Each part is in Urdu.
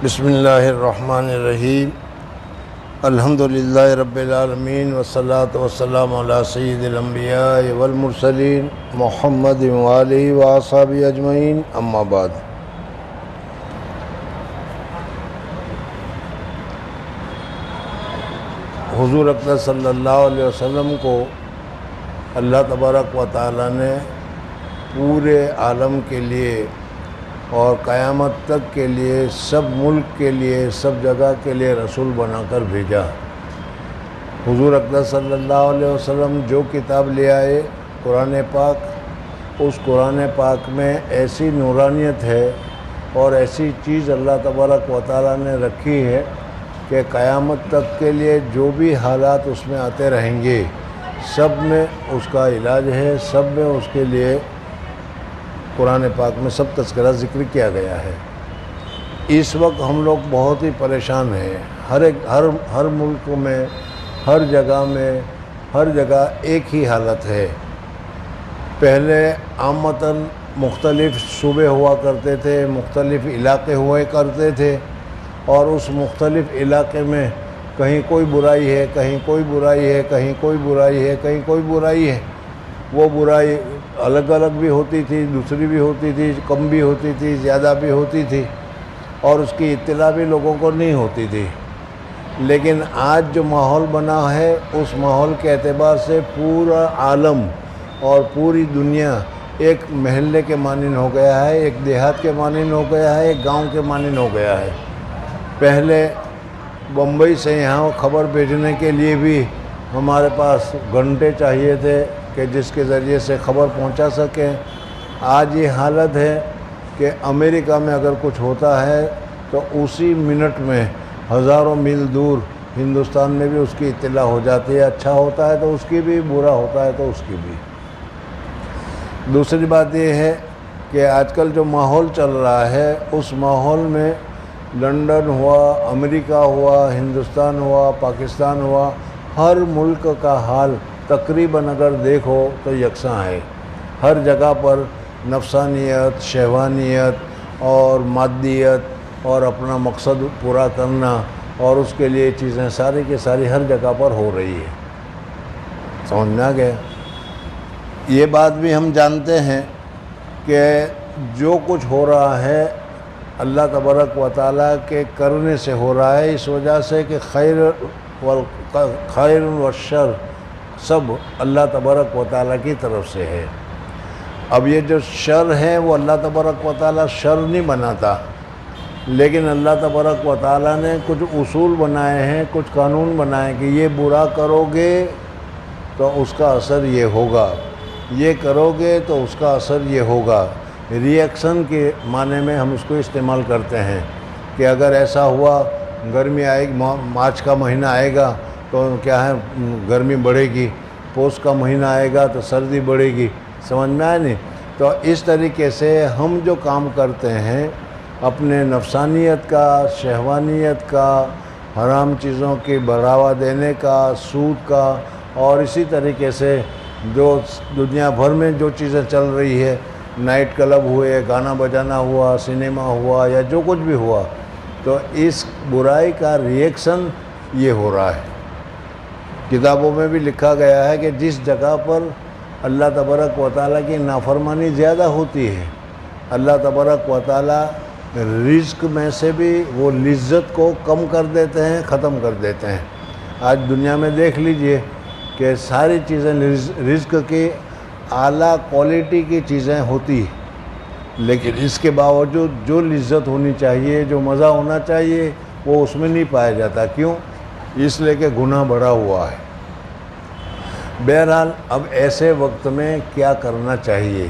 بسم اللہ الرحمن الرحیم الحمدللہ رب العالمین والصلاة والسلام علی سید الانبیاء والمرسلین محمد وآلہ واصحابہ اجمعین، اما بعد۔ حضور اکرم صلی اللہ علیہ وسلم کو اللہ تبارک و تعالیٰ نے پورے عالم کے لیے اور قیامت تک کے لیے، سب ملک کے لیے، سب جگہ کے لیے رسول بنا کر بھیجا۔ حضور اکرم صلی اللہ علیہ وسلم جو کتاب لے آئے قرآن پاک، اس قرآن پاک میں ایسی نورانیت ہے اور ایسی چیز اللہ تبارک و تعالیٰ نے رکھی ہے کہ قیامت تک کے لیے جو بھی حالات اس میں آتے رہیں گے، سب میں اس کا علاج ہے، سب میں اس کے لیے قرآن پاک میں سب تذکرہ ذکر کیا گیا ہے۔ اس وقت ہم لوگ بہت ہی پریشان ہیں، ہر ملک میں، ہر جگہ ایک ہی حالت ہے۔ پہلے عامتاً مختلف صوبے ہوا کرتے تھے، مختلف علاقے ہوا کرتے تھے، اور اس مختلف علاقے میں کہیں کوئی برائی ہے، کہیں کوئی برائی ہے، کہیں کوئی برائی ہے، کہیں کوئی برائی ہے۔ وہ برائی الگ الگ بھی ہوتی تھی، دوسری بھی ہوتی تھی، کم بھی ہوتی تھی، زیادہ بھی ہوتی تھی، اور اس کی اطلاع بھی لوگوں کو نہیں ہوتی تھی۔ لیکن آج جو ماحول بنا ہے، اس ماحول کے اعتبار سے پورا عالم اور پوری دنیا ایک محلے کے مانند ہو گیا ہے، ایک دیہات کے مانند ہو گیا ہے، ایک گاؤں کے مانند ہو گیا ہے۔ پہلے بمبئی سے یہاں خبر بھیجنے کے لیے بھی ہمارے پاس گھنٹے چاہیے تھے کہ جس کے ذریعے سے خبر پہنچا سکیں۔ آج یہ حالت ہے کہ امریکہ میں اگر کچھ ہوتا ہے تو اسی منٹ میں ہزاروں میل دور ہندوستان میں بھی اس کی اطلاع ہو جاتی ہے۔ اچھا ہوتا ہے تو اس کی بھی، برا ہوتا ہے تو اس کی بھی۔ دوسری بات یہ ہے کہ آج کل جو ماحول چل رہا ہے، اس ماحول میں لنڈن ہوا، امریکہ ہوا، ہندوستان ہوا، پاکستان ہوا، ہر ملک کا حال تقریباً اگر دیکھو تو یکساں ہے۔ ہر جگہ پر نفسانیت، شہوانیت اور مادیت اور اپنا مقصد پورا کرنا، اور اس کے لیے چیزیں ساری کی ساری ہر جگہ پر ہو رہی ہے۔ سمجھ میں آ گیا؟ یہ بات بھی ہم جانتے ہیں کہ جو کچھ ہو رہا ہے اللہ تبارک و تعالیٰ کے کرنے سے ہو رہا ہے، اس وجہ سے کہ خیر و شر سب اللہ تبارک و تعالیٰ کی طرف سے ہے۔ اب یہ جو شر ہے وہ اللہ تبارک و تعالیٰ شر نہیں بناتا، لیکن اللہ تبارک و تعالیٰ نے کچھ اصول بنائے ہیں، کچھ قانون بنائے کہ یہ برا کرو گے تو اس کا اثر یہ ہوگا، یہ کرو گے تو اس کا اثر یہ ہوگا۔ ری ایکشن کے معنی میں ہم اس کو استعمال کرتے ہیں کہ اگر ایسا ہوا، گرمی آئے گی، مارچ کا مہینہ آئے گا تو کیا ہے، گرمی بڑھے گی، پوس کا مہینہ آئے گا تو سردی بڑھے گی۔ سمجھ میں آئے نہیں؟ تو اس طریقے سے ہم جو کام کرتے ہیں، اپنے نفسانیت کا، شہوانیت کا، حرام چیزوں کی بڑھاوا دینے کا، سود کا، اور اسی طریقے سے جو دنیا بھر میں جو چیزیں چل رہی ہے، نائٹ کلب ہوئے، گانا بجانا ہوا، سنیما ہوا، یا جو کچھ بھی ہوا، تو اس برائی کا ری ایکشن یہ ہو رہا ہے۔ کتابوں میں بھی لکھا گیا ہے کہ جس جگہ پر اللہ تبارک و تعالیٰ کی نافرمانی زیادہ ہوتی ہے، اللہ تبارک و تعالیٰ رزق میں سے بھی وہ لذت کو کم کر دیتے ہیں، ختم کر دیتے ہیں۔ آج دنیا میں دیکھ لیجئے کہ ساری چیزیں رزق کی اعلیٰ کوالٹی کی چیزیں ہوتی ہیں، لیکن اس کے باوجود جو لذت ہونی چاہیے، جو مزہ ہونا چاہیے، وہ اس میں نہیں پایا جاتا۔ کیوں؟ اس لیے کہ گناہ بڑھا ہوا ہے۔ بہرحال اب ایسے وقت میں کیا کرنا چاہیے؟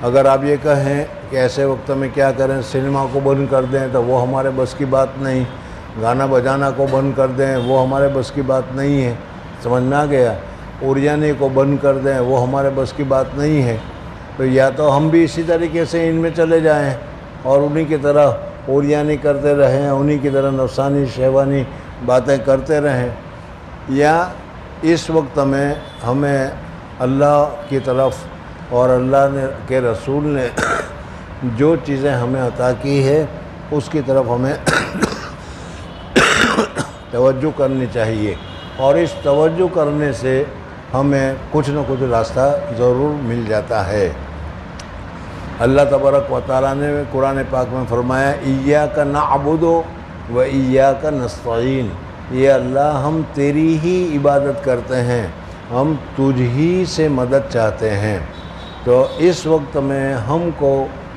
اگر آپ یہ کہیں کہ ایسے وقت میں کیا کریں، سنیما کو بند کر دیں تو وہ ہمارے بس کی بات نہیں، گانا بجانا کو بند کر دیں وہ ہمارے بس کی بات نہیں ہے۔ سمجھ میں آ گیا؟ اوریانی کو بند کر دیں وہ ہمارے بس کی بات نہیں ہے۔ تو یا تو ہم بھی اسی طریقے سے ان میں چلے جائیں اور انہی کی طرح اوریانی کرتے رہیں، انہی کی طرح نفسانی شہوانی باتیں کرتے رہیں، یا اس وقت میں ہمیں اللہ کی طرف اور اللہ کے رسول نے جو چیزیں ہمیں عطا کی ہے اس کی طرف ہمیں توجہ کرنی چاہیے، اور اس توجہ کرنے سے ہمیں کچھ نہ کچھ راستہ ضرور مل جاتا ہے۔ اللہ تبارک و تعالیٰ نے قرآن پاک میں فرمایا ایاک نعبد و ایاک نستعین، یہ اللہ ہم تیری ہی عبادت کرتے ہیں، ہم تجھ ہی سے مدد چاہتے ہیں۔ تو اس وقت میں ہم کو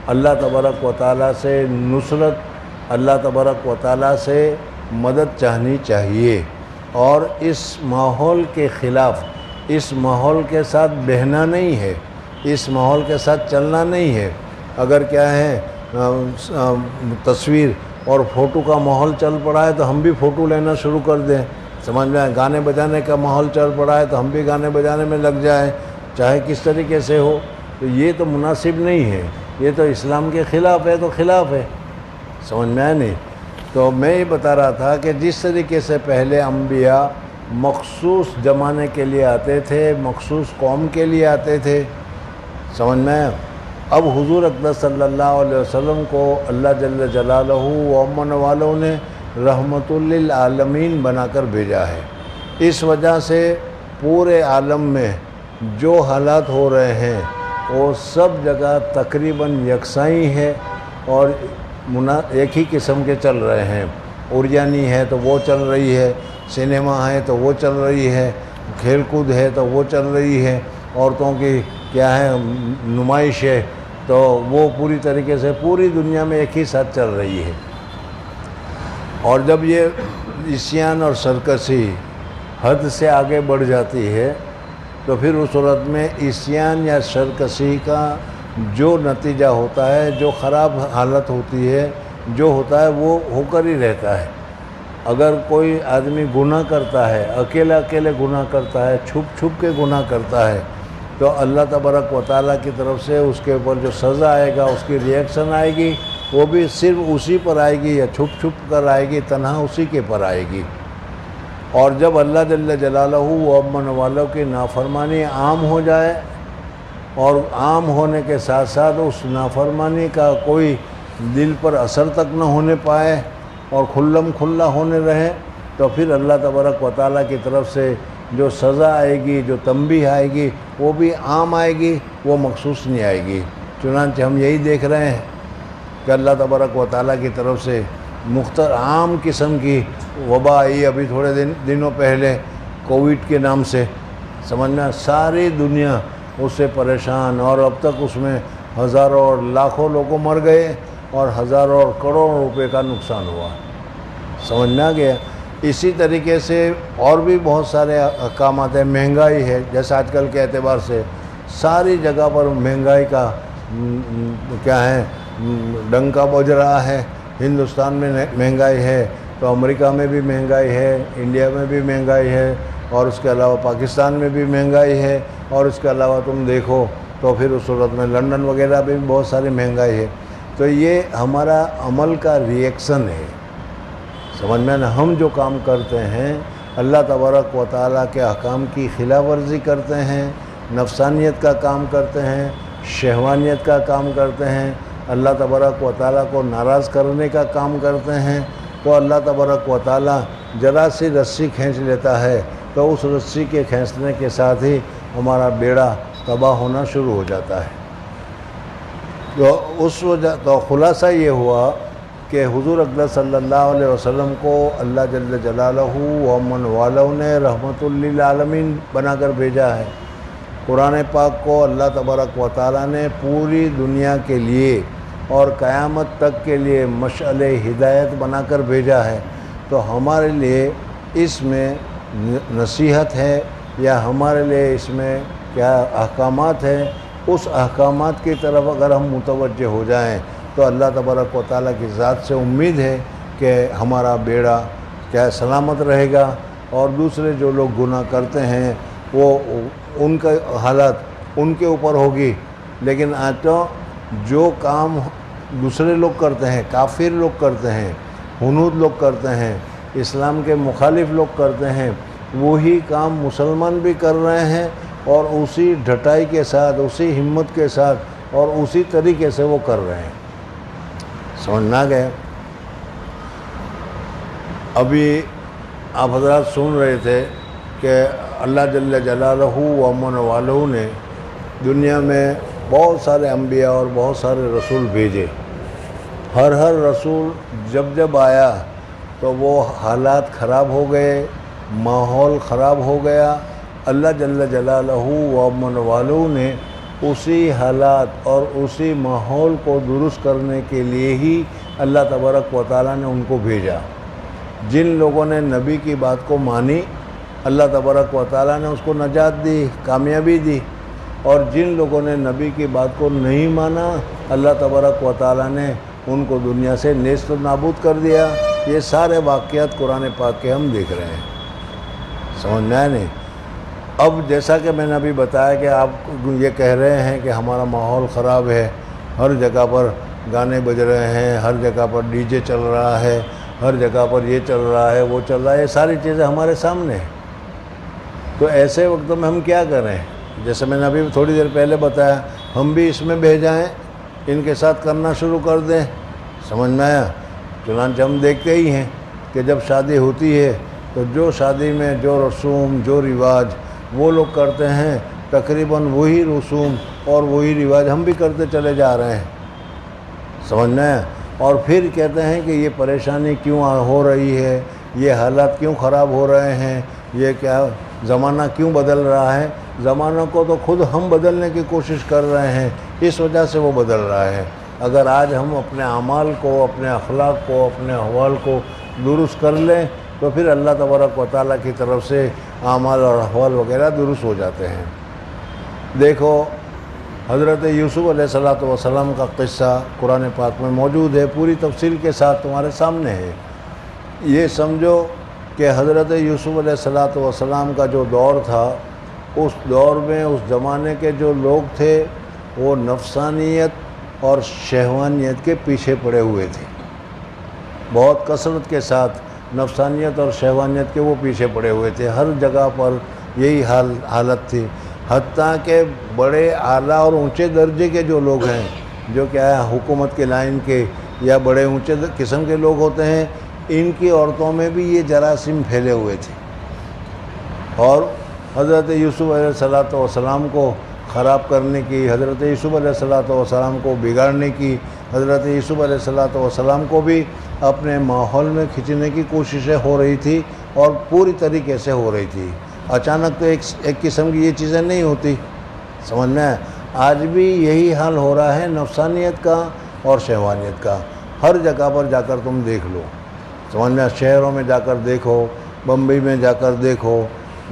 اللہ تبارک و تعالیٰ سے نصرت، اللہ تبارک و تعالیٰ سے مدد چاہنی چاہیے، اور اس ماحول کے خلاف، اس ماحول کے ساتھ بہنا نہیں ہے، اس ماحول کے ساتھ چلنا نہیں ہے۔ اگر کیا ہے تصویر اور فوٹو کا ماحول چل پڑا ہے تو ہم بھی فوٹو لینا شروع کر دیں، سمجھ میں، گانے بجانے کا ماحول چل پڑا ہے تو ہم بھی گانے بجانے میں لگ جائیں، چاہے کس طریقے سے ہو، تو یہ تو مناسب نہیں ہے، یہ تو اسلام کے خلاف ہے، تو خلاف ہے، سمجھ میں آئے نہیں؟ تو میں یہ بتا رہا تھا کہ جس طریقے سے پہلے انبیاء مخصوص زمانے کے لیے آتے تھے، مخصوص قوم کے لیے آتے تھے، سمجھ میں، اب حضور اقدس صلی اللہ علیہ وسلم کو اللہ جل جلالہ و امن والوں نے رحمت للعالمین بنا کر بھیجا ہے۔ اس وجہ سے پورے عالم میں جو حالات ہو رہے ہیں وہ سب جگہ تقریباً یکساں ہی ہے، اور ایک ہی قسم کے چل رہے ہیں۔ اوریانی ہے تو وہ چل رہی ہے، سنیما ہے تو وہ چل رہی ہے، کھیل کود ہے تو وہ چل رہی ہے، عورتوں کی کیا ہے نمائش ہے تو وہ پوری طریقے سے پوری دنیا میں ایک ہی ساتھ چل رہی ہے۔ اور جب یہ عصیان اور سرکشی حد سے آگے بڑھ جاتی ہے تو پھر اس صورت میں عصیان یا سرکشی کا جو نتیجہ ہوتا ہے، جو خراب حالت ہوتی ہے، جو ہوتا ہے وہ ہو کر ہی رہتا ہے۔ اگر کوئی آدمی گناہ کرتا ہے، اکیلے گناہ کرتا ہے، چھپ چھپ کے گناہ کرتا ہے، تو اللہ تبارک و تعالیٰ کی طرف سے اس کے اوپر جو سزا آئے گا، اس کی ریئیکشن آئے گی، وہ بھی صرف اسی پر آئے گی، یا چھپ چھپ کر آئے گی، تنہا اسی کے پر آئے گی۔ اور جب اللہ جل جلالہ و امن والوں کی نافرمانی عام ہو جائے، اور عام ہونے کے ساتھ ساتھ اس نافرمانی کا کوئی دل پر اثر تک نہ ہونے پائے اور کھلم کھلا ہونے رہے، تو پھر اللہ تبارک و تعالیٰ کی طرف سے جو سزا آئے گی، جو تنبیہ آئے گی، وہ بھی عام آئے گی، وہ مخصوص نہیں آئے گی۔ چنانچہ ہم یہی دیکھ رہے ہیں کہ اللہ تبارک و تعالیٰ کی طرف سے عام قسم کی وبا آئی ابھی تھوڑے دنوں پہلے کووڈ کے نام سے، سمجھنا ساری دنیا اس سے پریشان، اور اب تک اس میں ہزاروں اور لاکھوں لوگوں مر گئے اور ہزاروں اور کروڑوں روپے کا نقصان ہوا، سمجھ میں آ گیا۔ اسی طریقے سے اور بھی بہت سارے احکامات ہیں، مہنگائی ہے، جیسے آج کل کے اعتبار سے ساری جگہ پر مہنگائی کا کیا ہے ڈنکا بج رہا ہے۔ ہندوستان میں مہنگائی ہے تو امریکہ میں بھی مہنگائی ہے، انڈیا میں بھی مہنگائی ہے، اور اس کے علاوہ پاکستان میں بھی مہنگائی ہے، اور اس کے علاوہ تم دیکھو تو پھر اس صورت میں لندن وغیرہ بھی بہت ساری مہنگائی ہے۔ تو یہ ہمارا عمل کا ریئیکشن ہے، سمجھ میں نا، ہم جو کام کرتے ہیں اللہ تبارک و تعالیٰ کے احکام کی خلاف ورزی کرتے ہیں، نفسانیت کا کام کرتے ہیں، شہوانیت کا کام کرتے ہیں، اللہ تبارک و تعالیٰ کو ناراض کرنے کا کام کرتے ہیں، تو اللہ تبارک و تعالیٰ ذرا سی رسی کھینچ لیتا ہے، تو اس رسی کے کھینچنے کے ساتھ ہی ہمارا بیڑا تباہ ہونا شروع ہو جاتا ہے۔ تو اس وجہ تو خلاصہ یہ ہوا کہ حضور اقدس صلی اللہ علیہ وسلم کو اللہ جل جلالہ و امن والوں نے رحمت للعالمین بنا کر بھیجا ہے۔ قرآن پاک کو اللہ تبارک و تعالیٰ نے پوری دنیا کے لیے اور قیامت تک کے لیے مشعل ہدایت بنا کر بھیجا ہے، تو ہمارے لیے اس میں نصیحت ہے یا ہمارے لیے اس میں کیا احکامات ہیں، اس احکامات کی طرف اگر ہم متوجہ ہو جائیں تو اللہ تبارک و تعالیٰ کی ذات سے امید ہے کہ ہمارا بیڑا کیا سلامت رہے گا، اور دوسرے جو لوگ گناہ کرتے ہیں وہ ان کا حالت ان کے اوپر ہوگی۔ لیکن آج تو جو کام دوسرے لوگ کرتے ہیں، کافر لوگ کرتے ہیں، ہنود لوگ کرتے ہیں، اسلام کے مخالف لوگ کرتے ہیں، وہی کام مسلمان بھی کر رہے ہیں، اور اسی ڈھٹائی کے ساتھ، اسی ہمت کے ساتھ اور اسی طریقے سے وہ کر رہے ہیں، سمجھ نہ گئے۔ ابھی آپ حضرات سن رہے تھے کہ اللہ جل جلالہ و امن والہ نے دنیا میں بہت سارے انبیاء اور بہت سارے رسول بھیجے. ہر رسول جب آیا تو وہ حالات خراب ہو گئے، ماحول خراب ہو گیا. اللہ جل جلالہ و امن والہ نے اسی حالات اور اسی ماحول کو درست کرنے کے لیے ہی اللہ تبارک و تعالیٰ نے ان کو بھیجا. جن لوگوں نے نبی کی بات کو مانی اللہ تبارک و تعالیٰ نے اس کو نجات دی، کامیابی دی، اور جن لوگوں نے نبی کی بات کو نہیں مانا اللہ تبارک و تعالیٰ نے ان کو دنیا سے نیست و نابود کر دیا. یہ سارے واقعات قرآن پاک کے ہم دیکھ رہے ہیں. سمجھ میں آیا نہیں؟ اب جیسا کہ میں نے ابھی بتایا کہ آپ یہ کہہ رہے ہیں کہ ہمارا ماحول خراب ہے، ہر جگہ پر گانے بج رہے ہیں، ہر جگہ پر ڈی جے چل رہا ہے، ہر جگہ پر یہ چل رہا ہے وہ چل رہا ہے، یہ ساری چیزیں ہمارے سامنے ہیں. تو ایسے وقت میں ہم کیا کریں؟ جیسے میں نے ابھی تھوڑی دیر پہلے بتایا، ہم بھی اس میں بہ جائیں، ان کے ساتھ کرنا شروع کر دیں. سمجھ میں آیا؟ چنانچہ ہم دیکھتے ہی ہیں کہ جب شادی ہوتی ہے تو جو شادی میں جو رسوم جو رواج وہ لوگ کرتے ہیں، تقریباً وہی رسوم اور وہی رواج ہم بھی کرتے چلے جا رہے ہیں. سمجھ میں آیا؟ اور پھر کہتے ہیں کہ یہ پریشانی کیوں ہو رہی ہے، یہ حالات کیوں خراب ہو رہے ہیں، یہ کیا زمانہ کیوں بدل رہا ہے. زمانہ کو تو خود ہم بدلنے کی کوشش کر رہے ہیں، اس وجہ سے وہ بدل رہا ہے. اگر آج ہم اپنے اعمال کو، اپنے اخلاق کو، اپنے احوال کو درست کر لیں تو پھر اللہ تبارک و تعالیٰ کی طرف سے اعمال اور احوال وغیرہ درست ہو جاتے ہیں. دیکھو حضرت یوسف علیہ السلام کا قصہ قرآن پاک میں موجود ہے، پوری تفصیل کے ساتھ تمہارے سامنے ہے. یہ سمجھو کہ حضرت یوسف علیہ السلام کا جو دور تھا، اس دور میں اس زمانے کے جو لوگ تھے وہ نفسانیت اور شہوانیت کے پیچھے پڑے ہوئے تھے. بہت کثرت کے ساتھ نفسانیت اور شہوانیت کے وہ پیچھے پڑے ہوئے تھے. ہر جگہ پر یہی حالت تھی. حتیٰ کہ بڑے اعلیٰ اور اونچے درجے کے جو لوگ ہیں، جو کیا ہے حکومت کے لائن کے یا بڑے اونچے قسم کے لوگ ہوتے ہیں، ان کی عورتوں میں بھی یہ جراثیم پھیلے ہوئے تھے. اور حضرت یوسف علیہ السلام کو خراب کرنے کی، حضرت یوسف علیہ السلام کو بگاڑنے کی، حضرت یوسف علیہ السلام کو بھی اپنے ماحول میں کھینچنے کی کوششیں ہو رہی تھی اور پوری طریقے سے ہو رہی تھی. اچانک تو ایک قسم کی یہ چیزیں نہیں ہوتی. سمجھنا ہے؟ آج بھی یہی حال ہو رہا ہے نفسانیت کا اور شہوانیت کا. ہر جگہ پر جا کر تم دیکھ لو. سمجھنا، شہروں میں جا کر دیکھو، بمبئی میں جا کر دیکھو،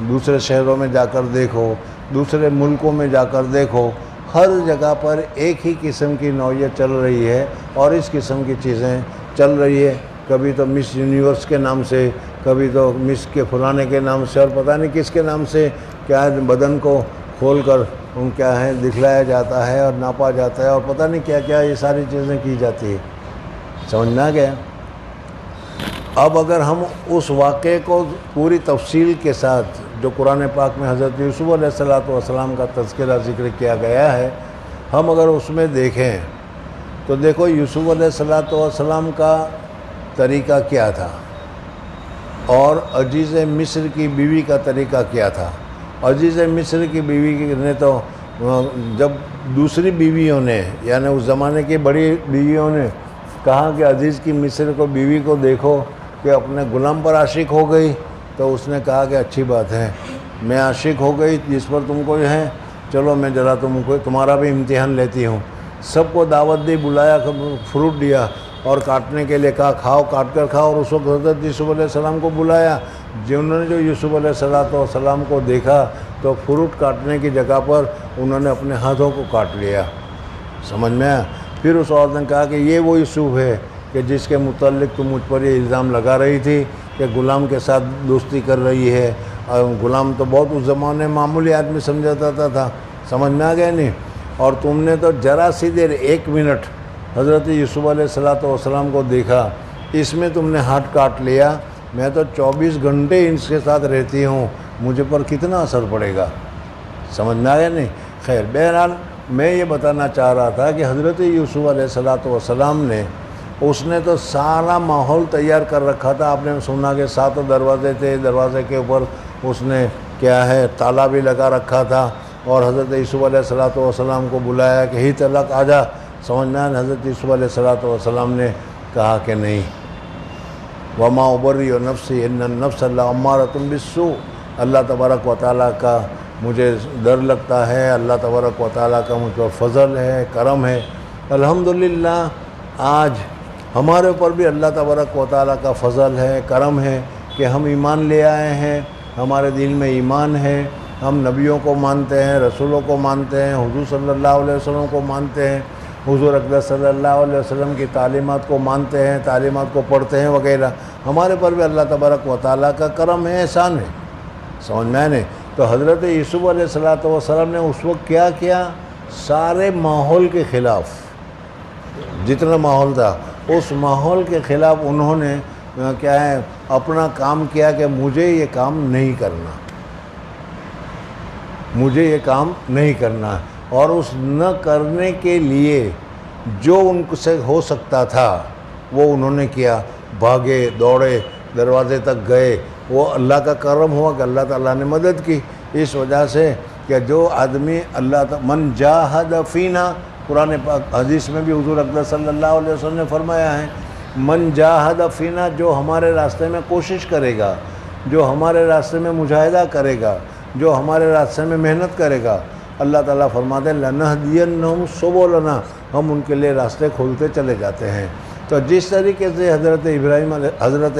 دوسرے شہروں میں جا کر دیکھو، دوسرے ملکوں میں جا کر دیکھو، ہر جگہ پر ایک ہی قسم کی نوعیت چل رہی ہے اور اس قسم کی چیزیں چل رہی ہے. کبھی تو مس یونیورس کے نام سے، کبھی تو مس کے فلانے کے نام سے، اور پتہ نہیں کس کے نام سے کیا ہے، بدن کو کھول کر ان کیا ہے دکھلایا جاتا ہے اور ناپا جاتا ہے اور پتہ نہیں کیا کیا یہ ساری چیزیں کی جاتی ہے. سمجھنا گیا؟ اب اگر ہم اس واقعے کو پوری تفصیل کے ساتھ جو قرآن پاک میں حضرت یوسف علیہ السلام کا تذکرہ ذکر کیا گیا ہے، ہم اگر اس میں دیکھیں تو دیکھو یوسف علیہ السلام کا طریقہ کیا تھا اور عزیز مصر کی بیوی کا طریقہ کیا تھا. عزیز مصر کی بیوی نے تو جب دوسری بیویوں نے، یعنی اس زمانے کی بڑی بیویوں نے کہا کہ عزیز کی مصر کو بیوی کو دیکھو کہ اپنے غلام پر عاشق ہو گئی، تو اس نے کہا کہ اچھی بات ہے، میں عاشق ہو گئی جس پر تم کو ہے، چلو میں ذرا تمہارا بھی امتحان لیتی ہوں. سب کو دعوت دی، بلایا، فروٹ دیا اور کاٹنے کے لیے کہا کھاؤ، کاٹ کر کھاؤ. اور اس وقت حضرت یوسف علیہ السلام کو بلایا. جنہوں نے جو یوسف علیہ السلام کو دیکھا تو فروٹ کاٹنے کی جگہ پر انہوں نے اپنے ہاتھوں کو کاٹ لیا. سمجھ میں آیا؟ پھر اس عورت نے کہا کہ یہ وہ یوسف ہے کہ جس کے متعلق تم مجھ پر یہ الزام لگا رہی تھی کہ غلام کے ساتھ دوستی کر رہی ہے. اور غلام تو بہت اس زمانے معمولی آدمی سمجھا جاتا تھا. سمجھ میں آ گیا نہیں؟ اور تم نے تو ذرا سی دیر 1 منٹ حضرت یوسف علیہ السلام کو دیکھا، اس میں تم نے ہاتھ کاٹ لیا. میں تو 24 گھنٹے ان کے ساتھ رہتی ہوں، مجھے پر کتنا اثر پڑے گا. سمجھ میں آیا نہیں؟ خیر، بہرحال میں یہ بتانا چاہ رہا تھا کہ حضرت یوسف علیہ السلام نے اس نے تو سارا ماحول تیار کر رکھا تھا. آپ نے سنا کہ 7 دروازے تھے, دروازے کے اوپر اس نے کیا ہے تالا بھی لگا رکھا تھا, اور حضرت یوسف علیہ السلام کو بلایا کہ ہی تلک آ جا. سمجھنا ہے, حضرت یوسف علیہ السلام نے کہا کہ نہیں, وما ابرئ نفسی ان النفس لامارۃ بالسوء. اللہ تبارک و تعالیٰ کا مجھے ڈر لگتا ہے, اللہ تبارک و تعالیٰ کا مجھ پر فضل ہے, کرم ہے. الحمدللہ آج ہمارے اوپر بھی اللہ تبارک و تعالیٰ کا فضل ہے, کرم ہے کہ ہم ایمان لے آئے ہیں, ہمارے دل میں ایمان ہے, ہم نبیوں کو مانتے ہیں, رسولوں کو مانتے ہیں, حضور صلی اللہ علیہ وسلم کو مانتے ہیں, حضور اقدس صلی اللہ علیہ وسلم کی تعلیمات کو مانتے ہیں, تعلیمات کو پڑھتے ہیں وغیرہ. ہمارے پر بھی اللہ تبارک و تعالیٰ کا کرم ہے, احسان ہے. سمجھ میں نے. تو حضرت یوسف علیہ السلام نے اس وقت کیا کیا, سارے ماحول کے خلاف, جتنا ماحول تھا اس ماحول کے خلاف انہوں نے کیا ہے اپنا کام کیا کہ مجھے یہ کام نہیں کرنا, مجھے یہ کام نہیں کرنا. اور اس نہ کرنے کے لیے جو ان سے ہو سکتا تھا وہ انہوں نے کیا, بھاگے دوڑے دروازے تک گئے. وہ اللہ کا کرم ہوا کہ اللہ تعالیٰ نے مدد کی. اس وجہ سے کہ جو آدمی من جاہد فینا, قرآن پاک حدیث میں بھی حضور اقدس صلی اللہ علیہ وسلم نے فرمایا ہے, من جاہد فینا, جو ہمارے راستے میں کوشش کرے گا, جو ہمارے راستے میں مجاہدہ کرے گا, جو ہمارے راستے میں محنت کرے گا, اللہ تعالیٰ فرماتے ہیں لنہدینہم سبلنا, ہم ان کے لیے راستے کھولتے چلے جاتے ہیں. تو جس طریقے سے حضرت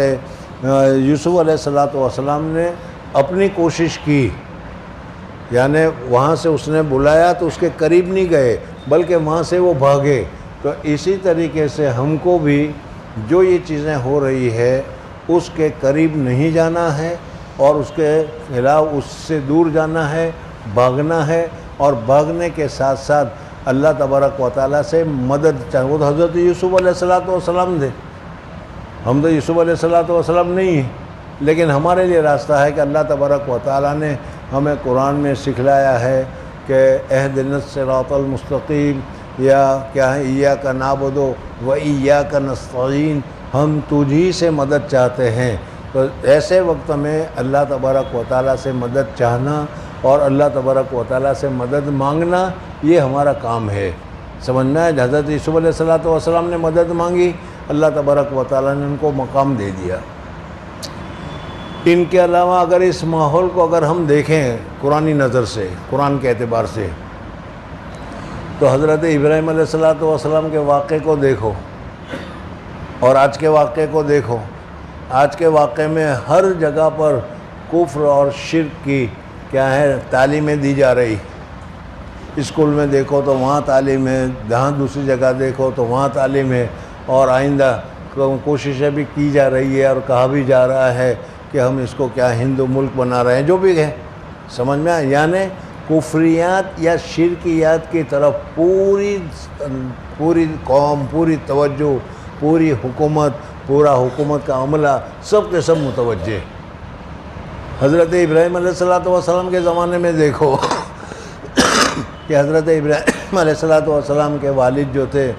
یوسف علیہ السلام نے اپنی کوشش کی, یعنی وہاں سے اس نے بلایا تو اس کے قریب نہیں گئے بلکہ وہاں سے وہ بھاگے. تو اسی طریقے سے ہم کو بھی جو یہ چیزیں ہو رہی ہے اس کے قریب نہیں جانا ہے, اور اس کے خلاف اس سے دور جانا ہے, بھاگنا ہے. اور بھاگنے کے ساتھ ساتھ اللہ تبارک و تعالیٰ سے مدد چاہیے. وہ تو حضرت یوسف علیہ السلام تھے, ہم تو یوسف علیہ السلام نہیں ہیں, لیکن ہمارے لیے راستہ ہے کہ اللہ تبارک و تعالیٰ نے ہمیں قرآن میں سکھلایا ہے کہ اہدنا الصراط المستقیم, یا کیا ہے ایاک نعبد و ایاک نستعین, ہم تجھی سے مدد چاہتے ہیں. تو ایسے وقت میں اللہ تبارک و تعالیٰ سے مدد چاہنا اور اللہ تبارک و تعالیٰ سے مدد مانگنا یہ ہمارا کام ہے. سمجھنا ہے, حضرت یوسف علیہ السلام نے مدد مانگی, اللہ تبارک و تعالیٰ نے ان کو مقام دے دیا. ان کے علاوہ اگر اس ماحول کو اگر ہم دیکھیں قرآنی نظر سے, قرآن کے اعتبار سے, تو حضرت ابراہیم علیہ السلام کے واقعے کو دیکھو اور آج کے واقعے کو دیکھو. آج کے واقعے میں ہر جگہ پر کفر اور شرک کی کیا ہے تعلیمیں دی جا رہی. اسکول میں دیکھو تو وہاں تعلیم ہے, جہاں دوسری جگہ دیکھو تو وہاں تعلیم ہے, اور آئندہ کوششیں بھی کی جا رہی ہے اور کہا بھی جا رہا ہے کہ ہم اس کو کیا ہندو ملک بنا رہے ہیں, جو بھی ہے. سمجھ میں آئے, یعنی کفریات یا شرکیات کی طرف پوری قوم, پوری توجہ, پوری حکومت, پورا حکومت کا عملہ سب کے سب متوجہ. حضرت ابراہیم علیہ السلام کے زمانے میں دیکھو کہ حضرت ابراہیم علیہ السلام کے والد جو تھے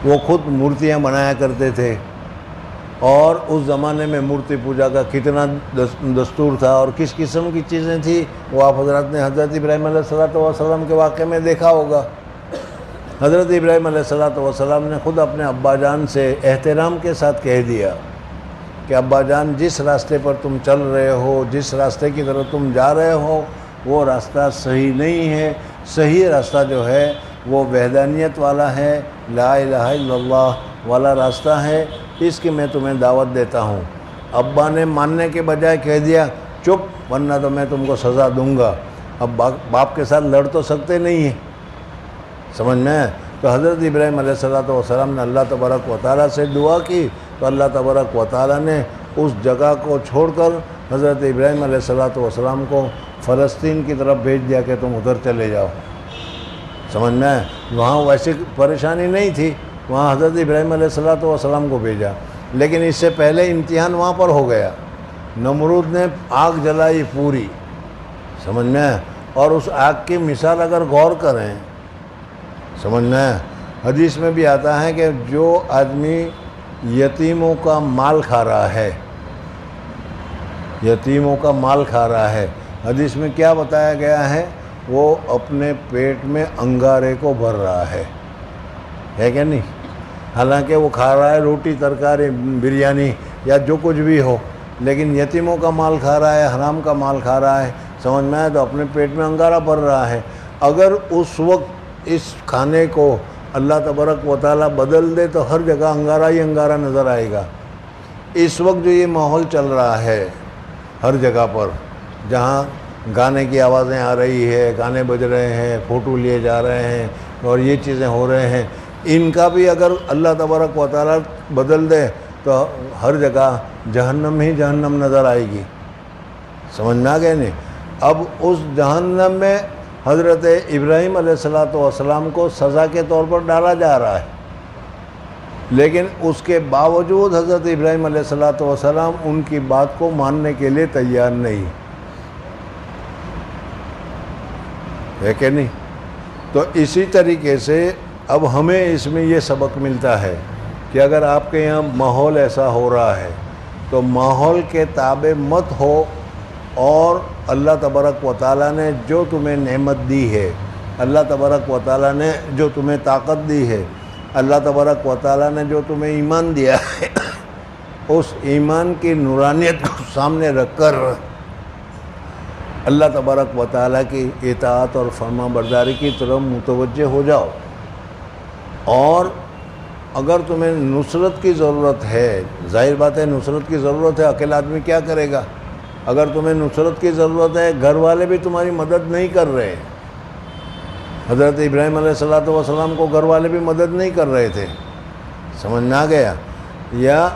وہ خود مورتیاں بنایا کرتے تھے, اور اس زمانے میں مورتی پوجا کا کتنا دستور تھا اور کس قسم کی چیزیں تھیں وہ آپ حضرت نے حضرت ابراہیم علیہ السلام کے واقعے میں دیکھا ہوگا. حضرت ابراہیم علیہ السلام نے خود اپنے ابا جان سے احترام کے ساتھ کہہ دیا کہ ابا جان, جس راستے پر تم چل رہے ہو, جس راستے کی طرف تم جا رہے ہو وہ راستہ صحیح نہیں ہے. صحیح راستہ جو ہے وہ وحدانیت والا ہے, لا الہ الا اللہ والا راستہ ہے, اس کی میں تمہیں دعوت دیتا ہوں. ابا نے ماننے کے بجائے کہہ دیا چپ, ورنہ تو میں تم کو سزا دوں گا. اب باپ کے ساتھ لڑ تو سکتے نہیں ہیں. سمجھ میں. تو حضرت ابراہیم علیہ السلام نے اللہ تبارک و تعالیٰ سے دعا کی, تو اللہ تبارک و تعالیٰ نے اس جگہ کو چھوڑ کر حضرت ابراہیم علیہ السلام کو فلسطین کی طرف بھیج دیا کہ تم ادھر چلے جاؤ. سمجھ میں. وہاں ویسی پریشانی نہیں تھی, وہاں حضرت ابراہیم علیہ السلام کو بھیجا, لیکن اس سے پہلے امتحان وہاں پر ہو گیا. نمرود نے آگ جلائی پوری. سمجھ میں. اور اس آگ کی مثال اگر غور کریں, سمجھ میں, حدیث میں بھی آتا ہے کہ جو آدمی یتیموں کا مال کھا رہا ہے، یتیموں کا مال کھا رہا ہے، حدیث میں کیا بتایا گیا ہے؟ وہ اپنے پیٹ میں انگارے کو بھر رہا ہے کہ نہیں؟ حالانکہ وہ کھا رہا ہے روٹی، ترکاری، بریانی یا جو کچھ بھی ہو، لیکن یتیموں کا مال کھا رہا ہے، حرام کا مال کھا رہا ہے، سمجھ میں آئے؟ تو اپنے پیٹ میں انگارہ بھر رہا ہے۔ اگر اس وقت اس کھانے کو اللہ تبارک و تعالیٰ بدل دے تو ہر جگہ انگارہ ہی انگارہ نظر آئے گا۔ اس وقت جو یہ ماحول چل رہا ہے ہر جگہ پر، جہاں گانے کی آوازیں آ رہی ہے، گانے بج رہے ہیں، فوٹو لیے جا رہے ہیں اور یہ چیزیں ہو رہے ہیں، ان کا بھی اگر اللہ تبارک و تعالیٰ بدل دے تو ہر جگہ جہنم ہی جہنم نظر آئے گی۔ سمجھ میں آ گئے نہیں؟ اب اس جہنم میں حضرت ابراہیم علیہ السلام کو سزا کے طور پر ڈالا جا رہا ہے، لیکن اس کے باوجود حضرت ابراہیم علیہ السلام ان کی بات کو ماننے کے لیے تیار نہیں ہے کہ نہیں؟ تو اسی طریقے سے اب ہمیں اس میں یہ سبق ملتا ہے کہ اگر آپ کے یہاں ماحول ایسا ہو رہا ہے تو ماحول کے تابع مت ہو، اور اللہ تبارک و تعالیٰ نے جو تمہیں نعمت دی ہے، اللہ تبارک و تعالیٰ نے جو تمہیں طاقت دی ہے، اللہ تبارک و تعالیٰ نے جو تمہیں ایمان دیا ہے، اس ایمان کی نورانیت کو سامنے رکھ کر اللہ تبارک و تعالیٰ کی اطاعت اور فرما برداری کی طرف متوجہ ہو جاؤ۔ اور اگر تمہیں نصرت کی ضرورت ہے، ظاہر بات ہے نصرت کی ضرورت ہے، اکیلا آدمی کیا کرے گا؟ اگر تمہیں نصرت کی ضرورت ہے، گھر والے بھی تمہاری مدد نہیں کر رہے، حضرت ابراہیم علیہ السلام کو گھر والے بھی مدد نہیں کر رہے تھے، سمجھ میں آ گیا؟ یا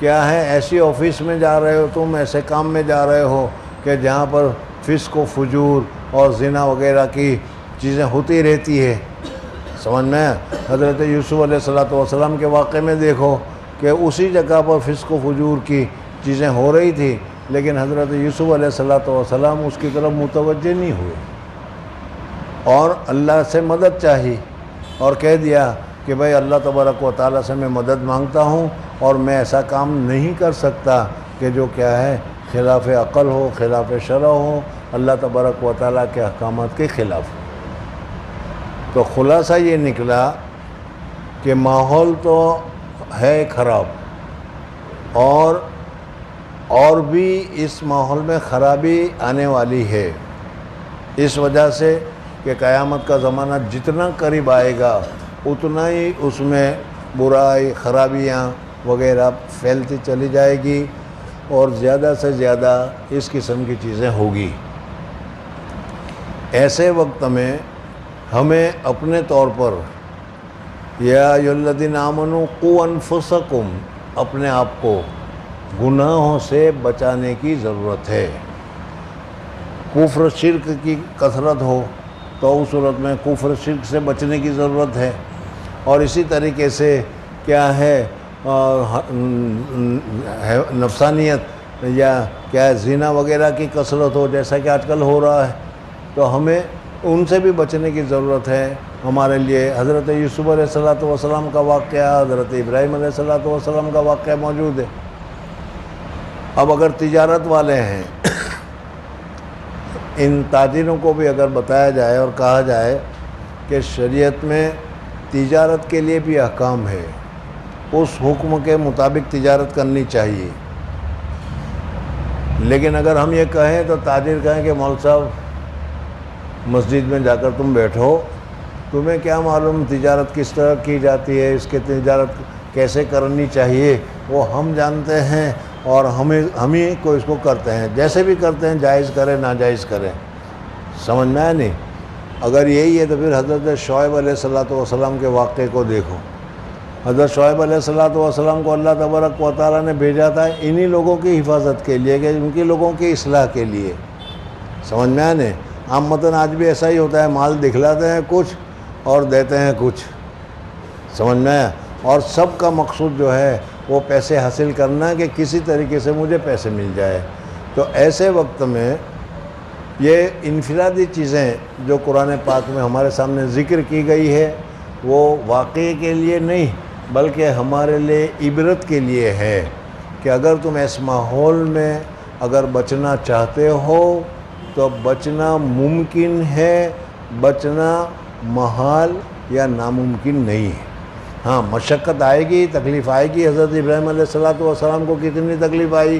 کیا ہے، ایسی آفس میں جا رہے ہو تم، ایسے کام میں جا رہے ہو کہ جہاں پر فسق و فجور اور زنا وغیرہ کی چیزیں ہوتی رہتی ہے، سمجھ میں؟ حضرت یوسف علیہ السلام کے واقعے میں دیکھو کہ اسی جگہ پر فسق و فجور کی چیزیں ہو رہی تھی، لیکن حضرت یوسف علیہ السلام اس کی طرف متوجہ نہیں ہوئے اور اللہ سے مدد چاہی اور کہہ دیا کہ بھائی اللہ تبارک و تعالیٰ سے میں مدد مانگتا ہوں، اور میں ایسا کام نہیں کر سکتا کہ جو کیا ہے خلاف عقل ہو، خلاف شرع ہو، اللہ تبارک و تعالیٰ کے احکامات کے خلاف ہو۔ تو خلاصہ یہ نکلا کہ ماحول تو ہے خراب، اور بھی اس ماحول میں خرابی آنے والی ہے، اس وجہ سے کہ قیامت کا زمانہ جتنا قریب آئے گا اتنا ہی اس میں برائی، خرابیاں وغیرہ پھیلتی چلی جائے گی، اور زیادہ سے زیادہ اس قسم کی چیزیں ہوگی۔ ایسے وقت میں ہمیں اپنے طور پر یا ایھا الذین آمنوا قوا انفسکم، اپنے آپ کو گناہوں سے بچانے کی ضرورت ہے۔ کفر شرک کی کثرت ہو تو اس صورت میں کفر شرک سے بچنے کی ضرورت ہے، اور اسی طریقے سے کیا ہے نفسانیت یا کیا زنا وغیرہ کی کثرت ہو، جیسا کہ آج کل ہو رہا ہے، تو ہمیں ان سے بھی بچنے کی ضرورت ہے۔ ہمارے لیے حضرت یوسف علیہ السلام کا واقعہ، حضرت ابراہیم علیہ السلام کا واقعہ موجود ہے۔ اب اگر تجارت والے ہیں، ان تاجروں کو بھی اگر بتایا جائے اور کہا جائے کہ شریعت میں تجارت کے لیے بھی احکام ہے، اس حکم کے مطابق تجارت کرنی چاہیے، لیکن اگر ہم یہ کہیں تو تاجر کہیں کہ مول صاحب مسجد میں جا کر تم بیٹھو، تمہیں کیا معلوم تجارت کس طرح کی جاتی ہے، اس کے تجارت کیسے کرنی چاہیے، وہ ہم جانتے ہیں، اور ہم ہی کو اس کو کرتے ہیں، جیسے بھی کرتے ہیں، جائز کریں ناجائز کریں، سمجھ میں آیا نہیں؟ اگر یہی ہے تو پھر حضرت شعیب علیہ السلام کے واقعے کو دیکھو۔ حضرت شعیب علیہ السلام کو اللہ تبارک و تعالیٰ نے بھیجا تھا انہی لوگوں کی حفاظت کے لیے، کہ ان کی لوگوں کی اصلاح کے لیے، سمجھ میں آیا نہیں؟ عامتاً آج بھی ایسا ہی ہوتا ہے، مال دکھلاتے ہیں کچھ اور دیتے ہیں کچھ، سمجھ میں آیا؟ اور سب کا مقصود جو ہے وہ پیسے حاصل کرنا، کہ کسی طریقے سے مجھے پیسے مل جائے۔ تو ایسے وقت میں یہ انفرادی چیزیں جو قرآن پاک میں ہمارے سامنے ذکر کی گئی ہے، وہ واقعے کے لیے نہیں بلکہ ہمارے لیے عبرت کے لیے ہے کہ اگر تم اس ماحول میں اگر بچنا چاہتے ہو تو بچنا ممکن ہے، بچنا محال یا ناممکن نہیں ہے۔ ہاں مشقت آئے گی، تکلیف آئے گی۔ حضرت ابراہیم علیہ السلام کو کتنی تکلیف آئی،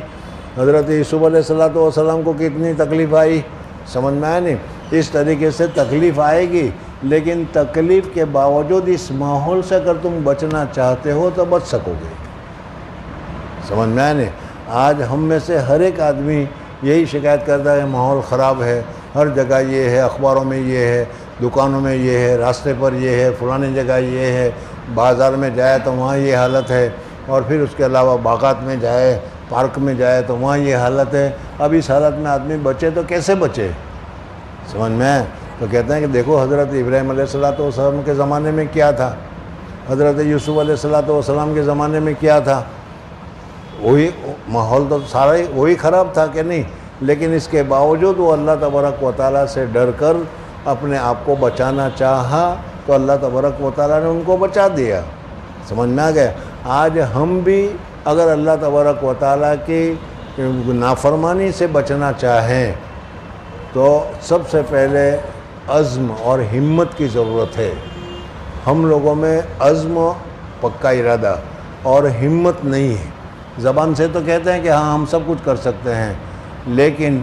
حضرت یوسف علیہ السلام کو کتنی تکلیف آئی، سمجھ میں آیا نہیں؟ اس طریقے سے تکلیف آئے گی، لیکن تکلیف کے باوجود اس ماحول سے اگر تم بچنا چاہتے ہو تو بچ سکو گے، سمجھ میں آیا نہیں؟ آج ہم میں سے ہر ایک آدمی یہی شکایت کرتا ہے ماحول خراب ہے، ہر جگہ یہ ہے، اخباروں میں یہ ہے، دکانوں میں یہ ہے، راستے پر یہ ہے، فلانی جگہ یہ ہے، بازار میں جائے تو وہاں یہ حالت ہے، اور پھر اس کے علاوہ باغات میں جائے، پارک میں جائے تو وہاں یہ حالت ہے۔ اب اس حالت میں آدمی بچے تو کیسے بچے، سمجھ میں آئے؟ تو کہتے ہیں کہ دیکھو حضرت ابراہیم علیہ السلام کے زمانے میں کیا تھا، حضرت یوسف علیہ السلام کے زمانے میں کیا تھا، وہی ماحول تو سارا ہی وہی خراب تھا کہ نہیں، لیکن اس کے باوجود وہ اللہ تبارک و تعالیٰ سے ڈر کر اپنے آپ کو بچانا چاہا تو اللہ تبارک و تعالیٰ نے ان کو بچا دیا، سمجھ میں آ گیا؟ آج ہم بھی اگر اللہ تبارک و تعالیٰ کی نافرمانی سے بچنا چاہیں تو سب سے پہلے عزم اور ہمت کی ضرورت ہے۔ ہم لوگوں میں عزم، پکا ارادہ اور ہمت نہیں ہے۔ زبان سے تو کہتے ہیں کہ ہاں ہم سب کچھ کر سکتے ہیں، لیکن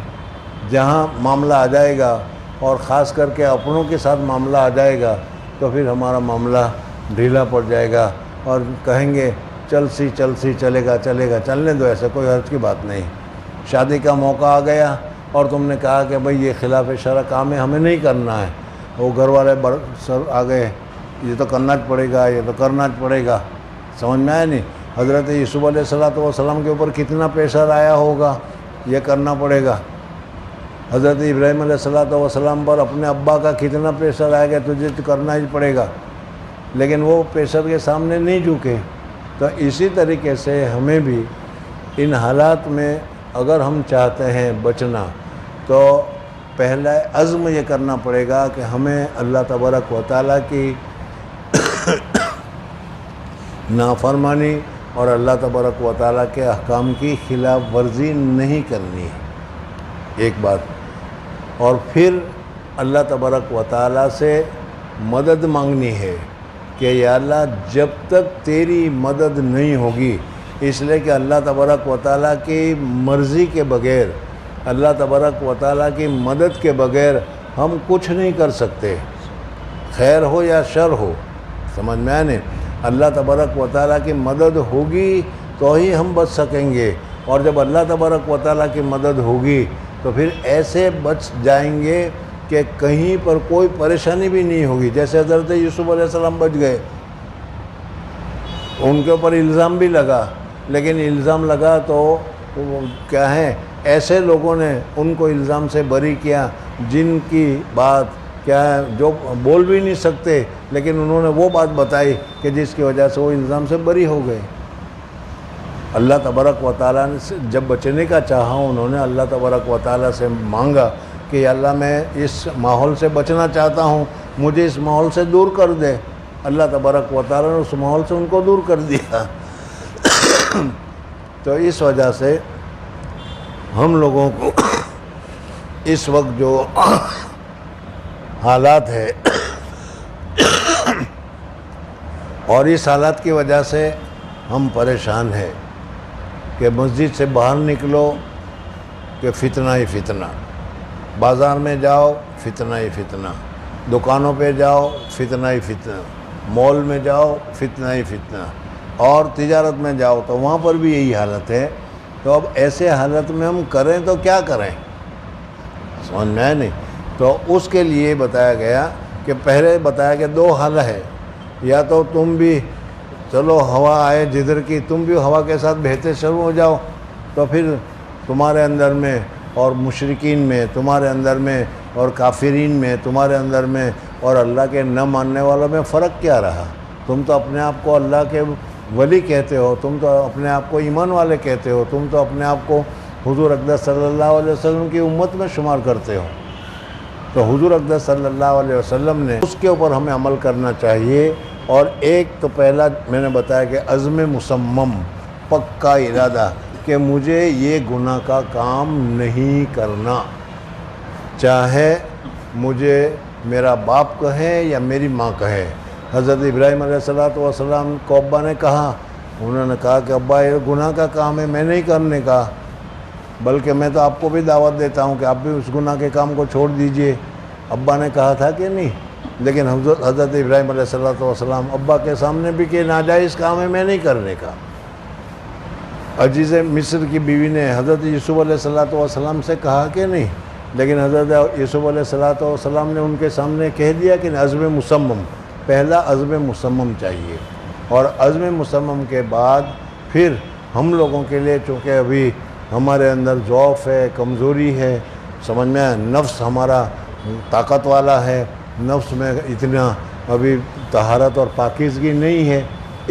جہاں معاملہ آ جائے گا اور خاص کر کے اپنوں کے ساتھ معاملہ آ جائے گا تو پھر ہمارا معاملہ ڈھیلا پڑ جائے گا اور کہیں گے چل سی چلے گا چلنے دو، ایسے کوئی حرج کی بات نہیں۔ شادی کا موقع آ گیا اور تم نے کہا کہ بھئی یہ خلاف شرع کام ہے، ہمیں نہیں کرنا ہے، وہ گھر والے سر آ گئے، یہ تو کرنا پڑے گا، یہ تو کرنا پڑے گا، سمجھ میں آیا نہیں؟ حضرت یوسف علیہ السلام کے اوپر کتنا پریشر آیا ہوگا، یہ کرنا پڑے گا۔ حضرت ابراہیم علیہ السلام پر اپنے ابا کا کتنا پریشر آیا کہ تجھے تو کرنا ہی پڑے گا، لیکن وہ پریشر کے سامنے نہیں جھکے۔ تو اسی طریقے سے ہمیں بھی ان حالات میں اگر ہم چاہتے ہیں بچنا تو پہلا عزم یہ کرنا پڑے گا کہ ہمیں اللہ تبارک و تعالیٰ کی نافرمانی اور اللہ تبارک و تعالیٰ کے احکام کی خلاف ورزی نہیں کرنی ہے، ایک بات۔ اور پھر اللہ تبارک و تعالیٰ سے مدد مانگنی ہے کہ یا اللہ جب تک تیری مدد نہیں ہوگی، اس لیے کہ اللہ تبارک و تعالیٰ کی مرضی کے بغیر، اللہ تبارک و تعالیٰ کی مدد کے بغیر ہم کچھ نہیں کر سکتے، خیر ہو یا شر ہو، سمجھ میں آنے؟ اللہ تبارک و تعالیٰ کی مدد ہوگی تو ہی ہم بچ سکیں گے، اور جب اللہ تبارک و تعالیٰ کی مدد ہوگی تو پھر ایسے بچ جائیں گے کہ کہیں پر کوئی پریشانی بھی نہیں ہوگی۔ جیسے حضرت یوسف علیہ السلام بچ گئے، ان کے اوپر الزام بھی لگا، لیکن الزام لگا تو کیا ہے، ایسے لوگوں نے ان کو الزام سے بری کیا جن کی بات کیا ہے، جو بول بھی نہیں سکتے، لیکن انہوں نے وہ بات بتائی کہ جس کی وجہ سے وہ الزام سے بری ہو گئے۔ اللہ تبارک و تعالیٰ نے جب بچنے کا چاہا، انہوں نے اللہ تبارک و تعالیٰ سے مانگا کہ یا اللہ میں اس ماحول سے بچنا چاہتا ہوں، مجھے اس ماحول سے دور کر دے۔ اللہ تبارک و تعالیٰ نے اس ماحول سے ان کو دور کر دیا۔ تو اس وجہ سے ہم لوگوں کو اس وقت جو حالات ہے اور اس حالات کی وجہ سے ہم پریشان ہیں کہ مسجد سے باہر نکلو کہ فتنہ ہی فتنہ، بازار میں جاؤ فتنہ ہی فتنہ، دکانوں پہ جاؤ فتنہ ہی فتنہ، مال میں جاؤ فتنہ ہی فتنہ، اور تجارت میں جاؤ تو وہاں پر بھی یہی حالت ہے۔ تو اب ایسے حالت میں ہم کریں تو کیا کریں، سمجھ میں آئے نہیں؟ تو اس کے لیے بتایا گیا کہ پہلے بتایا کہ دو حل ہے، یا تو تم بھی چلو ہوا آئے جدھر کی تم بھی ہوا کے ساتھ بہتے شروع ہو جاؤ، تو پھر تمہارے اندر میں اور مشرکین میں تمہارے اندر میں اور کافرین میں تمہارے اندر میں اور اللہ کے نہ ماننے والوں میں فرق کیا رہا؟ تم تو اپنے آپ کو اللہ کے ولی کہتے ہو، تم تو اپنے آپ کو ایمان والے کہتے ہو، تم تو اپنے آپ کو حضور اقدس صلی اللہ علیہ وسلم کی امت میں شمار کرتے ہو، تو حضور اقدس صلی اللہ علیہ وسلم نے اس کے اوپر ہمیں عمل کرنا چاہیے. اور ایک تو پہلا میں نے بتایا کہ عزم مصمم، پکا ارادہ کہ مجھے یہ گناہ کا کام نہیں کرنا، چاہے مجھے میرا باپ کہے یا میری ماں کہے. حضرت ابراہیم علیہ السلام کو ابا نے کہا، انہوں نے کہا کہ ابا یہ گناہ کا کام ہے، میں نہیں کرنے کا، بلکہ میں تو آپ کو بھی دعوت دیتا ہوں کہ آپ بھی اس گناہ کے کام کو چھوڑ دیجئے. ابا نے کہا تھا کہ نہیں، لیکن حضرت ابراہیم علیہ السلام ابا کے سامنے بھی کہ ناجائز کام ہے، میں نہیں کرنے کا. عزیز مصر کی بیوی نے حضرت یوسف علیہ السلام سے کہا کہ نہیں، لیکن حضرت یوسف علیہ السلام نے ان کے سامنے کہہ دیا کہ عزم مصمم، پہلا عزم مصمم چاہیے. اور عزم مصمم کے بعد پھر ہم لوگوں کے لیے، چونکہ ابھی ہمارے اندر ضعف ہے، کمزوری ہے، سمجھ میں نفس ہمارا طاقت والا ہے، نفس میں اتنا ابھی طہارت اور پاکیزگی نہیں ہے،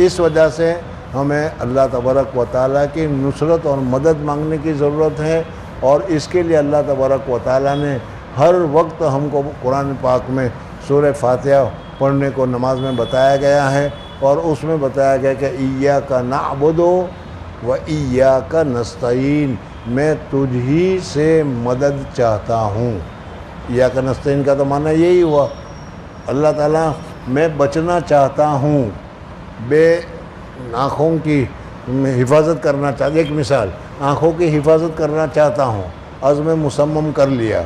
اس وجہ سے ہمیں اللہ تبارک و تعالیٰ کی نصرت اور مدد مانگنے کی ضرورت ہے. اور اس کے لیے اللہ تبارک و تعالیٰ نے ہر وقت ہم کو قرآن پاک میں سورہ فاتحہ پڑھنے کو نماز میں بتایا گیا ہے، اور اس میں بتایا گیا کہ ایاک نعبد و ایاک نستعین، میں تجھ ہی سے مدد چاہتا ہوں. ایاک نستعین کا تو معنی یہی ہوا، اللہ تعالیٰ میں بچنا چاہتا ہوں، بے آنکھوں کی حفاظت کرنا چاہتا، ایک مثال، آنکھوں کی حفاظت کرنا چاہتا ہوں، عزم مصمم کر لیا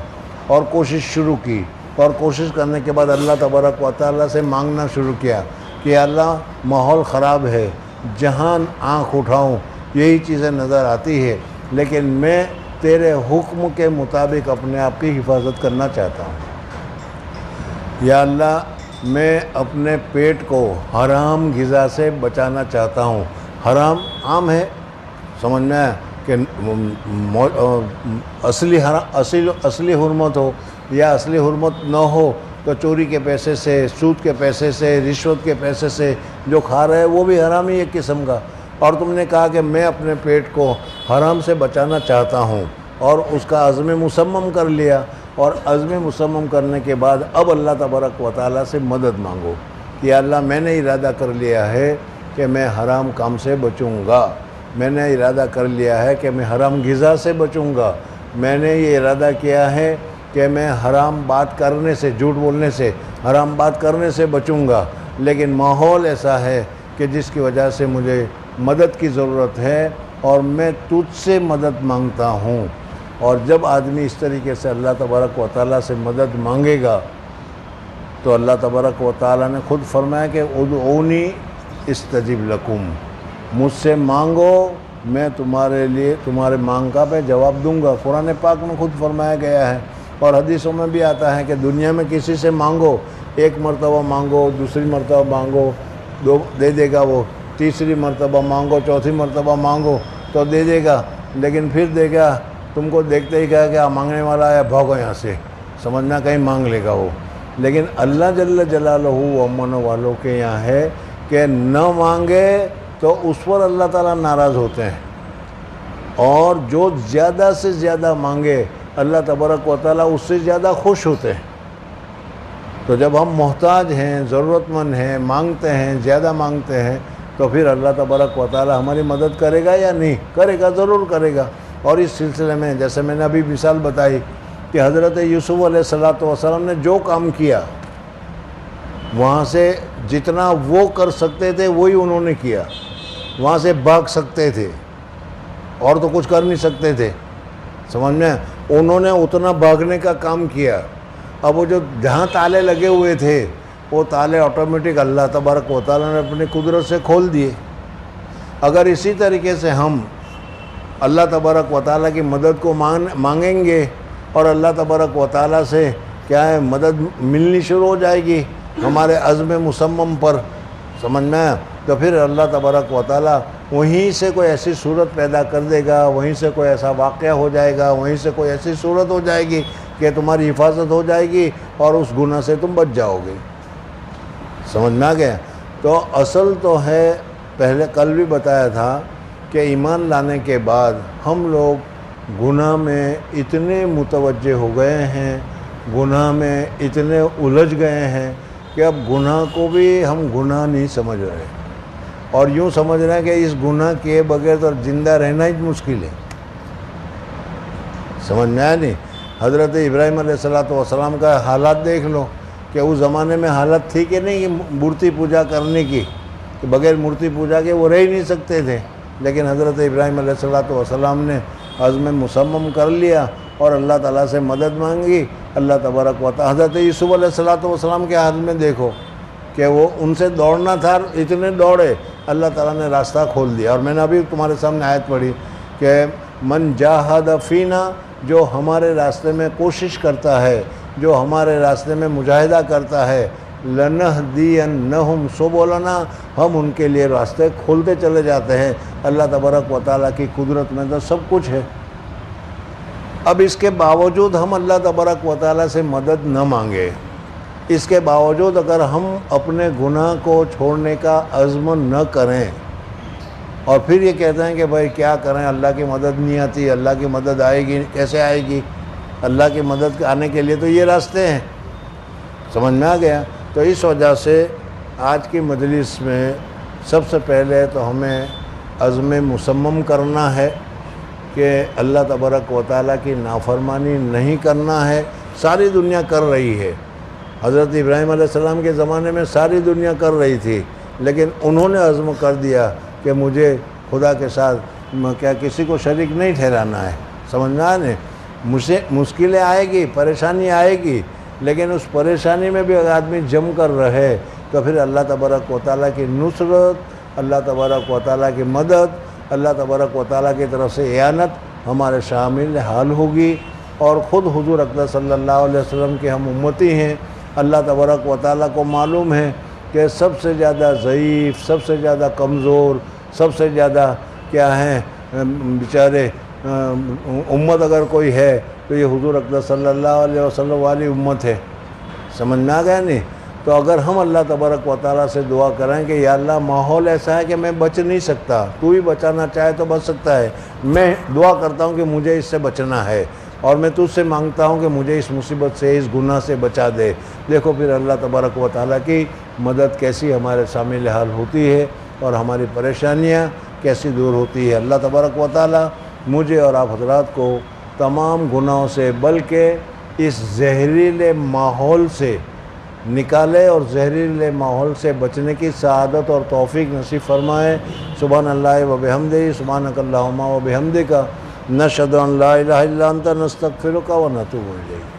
اور کوشش شروع کی، اور کوشش کرنے کے بعد اللہ تبارک و تعالیٰ سے مانگنا شروع کیا کہ اللہ ماحول خراب ہے، جہاں آنکھ اٹھاؤں یہی چیزیں نظر آتی ہے، لیکن میں تیرے حکم کے مطابق اپنے آپ کی حفاظت کرنا چاہتا ہوں. یا اللہ میں اپنے پیٹ کو حرام غذا سے بچانا چاہتا ہوں. حرام عام ہے، سمجھ میں آیا کہ اصلی حرمت ہو یا اصلی حرمت نہ ہو تو چوری کے پیسے سے، سود کے پیسے سے، رشوت کے پیسے سے جو کھا رہے وہ بھی حرام ہی ایک قسم کا. اور تم نے کہا کہ میں اپنے پیٹ کو حرام سے بچانا چاہتا ہوں، اور اس کا عزم مصمم کر لیا. اور عزم مصمم کرنے کے بعد اب اللہ تبارک و تعالیٰ سے مدد مانگو کہ اللہ میں نے ارادہ کر لیا ہے کہ میں حرام کام سے بچوں گا، میں نے ارادہ کر لیا ہے کہ میں حرام غذا سے بچوں گا، میں نے یہ ارادہ کیا ہے کہ میں حرام بات کرنے سے، جھوٹ بولنے سے، حرام بات کرنے سے بچوں گا، لیکن ماحول ایسا ہے کہ جس کی وجہ سے مجھے مدد کی ضرورت ہے اور میں تجھ سے مدد مانگتا ہوں. اور جب آدمی اس طریقے سے اللہ تبارک و تعالیٰ سے مدد مانگے گا تو اللہ تبارک و تعالیٰ نے خود فرمایا کہ ادعونی استجب لکم، مجھ سے مانگو میں تمہارے لیے تمہارے مانگ کا میں جواب دوں گا. قرآن پاک میں خود فرمایا گیا ہے، اور حدیثوں میں بھی آتا ہے کہ دنیا میں کسی سے مانگو، ایک مرتبہ مانگو، دوسری مرتبہ مانگو دو دے دے گا وہ، تیسری مرتبہ مانگو، چوتھی مرتبہ مانگو تو دے دے گا، لیکن پھر دے گا تم کو دیکھتے ہی کہا کہ مانگنے والا ہے بھاگو یہاں سے، سمجھنا کہیں مانگ لے گا وہ. لیکن اللہ جل جلالہ و امن والوں کے یہاں ہے کہ نہ مانگے تو اس پر اللہ تعالیٰ ناراض ہوتے ہیں، اور جو زیادہ سے زیادہ مانگے اللہ تبارک و تعالیٰ اس سے زیادہ خوش ہوتے ہیں. تو جب ہم محتاج ہیں، ضرورت مند ہیں، مانگتے ہیں، زیادہ مانگتے ہیں، تو پھر اللہ تبارک و تعالیٰ ہماری مدد کرے گا یا نہیں کرے گا؟ ضرور کرے گا. اور اس سلسلے میں جیسے میں نے ابھی مثال بتائی کہ حضرت یوسف علیہ السلام نے جو کام کیا وہاں سے جتنا وہ کر سکتے تھے وہی انہوں نے کیا، وہاں سے بھاگ سکتے تھے اور تو کچھ کر نہیں سکتے تھے، سمجھ میں انہوں نے اتنا بھاگنے کا کام کیا. اب وہ جو جہاں تالے لگے ہوئے تھے وہ تالے آٹومیٹک اللہ تبارک و تعالیٰ نے اپنی قدرت سے کھول دیے. اگر اسی طریقے سے ہم اللہ تبارک و تعالیٰ کی مدد کو مانگیں گے اور اللہ تبارک و تعالیٰ سے کیا ہے مدد ملنی شروع ہو جائے گی ہمارے عزم مصمم پر، سمجھ میں، تو پھر اللہ تبارک و تعالیٰ وہیں سے کوئی ایسی صورت پیدا کر دے گا، وہیں سے کوئی ایسا واقعہ ہو جائے گا، وہیں سے کوئی ایسی صورت ہو جائے گی کہ تمہاری حفاظت ہو جائے گی اور اس گناہ سے تم بچ جاؤ گے. سمجھ میں آ گیا؟ تو اصل تو ہے، پہلے کل بھی بتایا تھا کہ ایمان لانے کے بعد ہم لوگ گناہ میں اتنے متوجہ ہو گئے ہیں، گناہ میں اتنے الجھ گئے ہیں کہ اب گناہ کو بھی ہم گناہ نہیں سمجھ رہے، اور یوں سمجھ رہے ہیں کہ اس گناہ کیے بغیر تو زندہ رہنا ہی مشکل ہے۔ سمجھ میں آیا نہیں؟ حضرت ابراہیم علیہ السلام کا حالات دیکھ لو کہ اس زمانے میں حالت تھی کہ نہیں کہ مورتی پوجا کرنے کی، کہ بغیر مورتی پوجا کے وہ رہ ہی نہیں سکتے تھے، لیکن حضرت ابراہیم علیہ السلام نے عزم مصمم کر لیا اور اللہ تعالیٰ سے مدد مانگی۔ اللہ تبارک و تعالیٰ حضرت یوسف علیہ السلام کے حال میں دیکھو کہ وہ ان سے دوڑنا تھا، اتنے دوڑے، اللہ تعالیٰ نے راستہ کھول دیا۔ اور میں نے ابھی تمہارے سامنے آیت پڑھی کہ من جاہد فینا، جو ہمارے راستے میں کوشش کرتا ہے، جو ہمارے راستے میں مجاہدہ کرتا ہے، لنہدینہم سبلنا، ہم ان کے لیے راستے کھولتے چلے جاتے ہیں۔ اللہ تبارک و تعالیٰ کی قدرت میں تو سب کچھ ہے۔ اب اس کے باوجود ہم اللہ تبارک و تعالیٰ سے مدد نہ مانگے، اس کے باوجود اگر ہم اپنے گناہ کو چھوڑنے کا عزم نہ کریں اور پھر یہ کہتے ہیں کہ بھائی کیا کریں، اللہ کی مدد نہیں آتی، اللہ کی مدد آئے گی کیسے آئے گی؟ اللہ کی مدد آنے کے لیے تو یہ راستے ہیں۔ سمجھ میں آ گیا؟ تو اس وجہ سے آج کی مجلس میں سب سے پہلے تو ہمیں عزم مصمم کرنا ہے کہ اللہ تبارک و تعالیٰ کی نافرمانی نہیں کرنا ہے۔ ساری دنیا کر رہی ہے، حضرت ابراہیم علیہ السلام کے زمانے میں ساری دنیا کر رہی تھی، لیکن انہوں نے عزم کر دیا کہ مجھے خدا کے ساتھ کیا کسی کو شریک نہیں ٹھہرانا ہے۔ سمجھنا ہے؟ مجھے مشکلیں آئے گی، پریشانی آئے گی، لیکن اس پریشانی میں بھی اگر آدمی جم کر رہے تو پھر اللہ تبارک و تعالیٰ کی نصرت، اللہ تبارک و تعالیٰ کی مدد، اللہ تبارک و تعالیٰ کی طرف سے اعانت ہمارے شامل حال ہوگی۔ اور خود حضور اکرم صلی اللہ علیہ وسلم کے ہم امتی ہیں۔ اللہ تبارک و تعالیٰ کو معلوم ہے کہ سب سے زیادہ ضعیف، سب سے زیادہ کمزور، سب سے زیادہ کیا ہیں بیچارے امت اگر کوئی ہے تو یہ حضور اکرم صلی اللہ علیہ وسلم والی امت ہے۔ سمجھ میں آ گیا نہیں؟ تو اگر ہم اللہ تبارک و تعالیٰ سے دعا کریں کہ یا اللہ ماحول ایسا ہے کہ میں بچ نہیں سکتا، تو ہی بچانا چاہے تو بچ سکتا ہے، میں دعا کرتا ہوں کہ مجھے اس سے بچنا ہے، اور میں تجھ سے مانگتا ہوں کہ مجھے اس مصیبت سے، اس گناہ سے بچا دے۔ دیکھو پھر اللہ تبارک و تعالیٰ کی مدد کیسی ہمارے شامل حال ہوتی ہے اور ہماری پریشانیاں کیسی دور ہوتی ہے۔ اللہ تبارک و تعالیٰ مجھے اور آپ حضرات کو تمام گناہوں سے، بلکہ اس زہریلے ماحول سے نکالے اور زہریلے ماحول سے بچنے کی سعادت اور توفیق نصیب فرمائے۔ سبحان اللہ و بحمدہ، سبحانک اللہم و بحمدک، نشہد ان لا الہ الا انت، نستغفرک و نتوب الیک۔